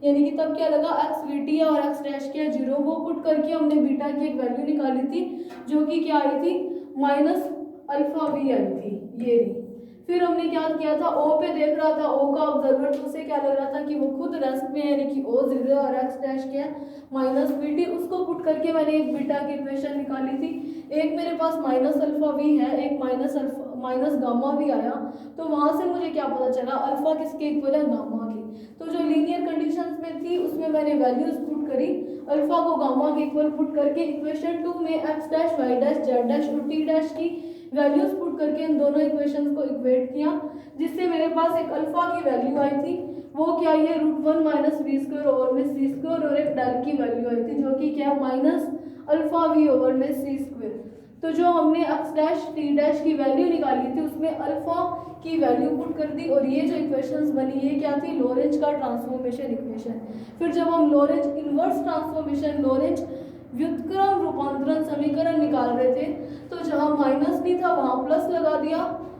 यानी कि तब क्या लगा एक्स वी टी और एक्स डैश क्या 0, वो पुट करके हमने बीटा की एक वैल्यू निकाली थी जो कि क्या आई थी माइनस अल्फा वी आई थी, ये रही। फिर हमने क्या किया था, ओ पे देख रहा था, ओ का ऑब्जर्वर, तो उसे क्या लग रहा था कि वो खुद रेस्ट में है, यानी कि ओ 0 और एक्स डैश क्या माइनस वी टी। उसको पुट करके मैंने एक बीटा की इक्वेशन निकाली थी। एक मेरे पास माइनस अल्फा वी है, एक माइनस गामा भी आया। तो वहां से मुझे क्या पता चला, अल्फा किसके इक्वल है गामा के। तो जो लीनियर कंडीशंस में थी उसमें मैंने वैल्यूज पुट करी, अल्फा को गामा के इक्वल पुट करके इक्वेशन 2 में x dash Y dash z dash और टी डैश की वैल्यूज पुट करके इन दोनों इक्वेशंस को इक्वेट किया, जिससे मेरे पास एक अल्फा की वैल्यू आई थी, वो क्या है √1 माइनस वी स्क्वायर ओवर में सी स्क्वायर, और एक डेल की वैल्यू आई थी जो कि क्या माइनस अल्फा वी ओवर में सी स्क्वायर। तो जो हमने एक्स डैश टी डैश की वैल्यू निकाली थी उसमें अल्फा की वैल्यू पुट कर दी, और ये जो इक्वेशंस बनी ये क्या थी, लॉरेंज का ट्रांसफॉर्मेशन इक्वेशन। फिर जब हम लॉरेंज इनवर्स ट्रांसफॉर्मेशन, लॉरेंज व्युत्क्रम रूपांतरण समीकरण निकाल रहे थे तो जहाँ माइनस नहीं था वहाँ प्लस लगा दिया,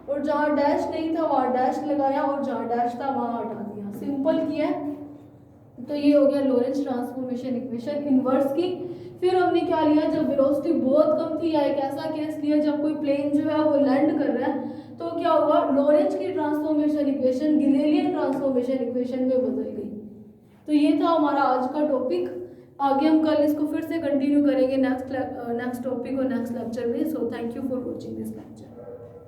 और जहाँ डैश नहीं था वहाँ डैश लगाया, और जहाँ डैश था वहाँ हटा दिया, सिंपल किया। तो ये हो गया लॉरेंज ट्रांसफॉर्मेशन इक्वेशन इनवर्स की। फिर हमने क्या लिया, जब वेलोसिटी बहुत कम थी, या एक ऐसा केस लिया जब कोई प्लेन जो है वो लैंड कर रहा है, तो क्या हुआ, लॉरेंज की transformation equation Galilean transformation equation में बदल गई। तो ये था हमारा आज का टॉपिक। आगे हम कल इसको फिर से कंटिन्यू करेंगे नेक्स्ट टॉपिक और नेक्स्ट लेक्चर में। So thank you for watching this lecture.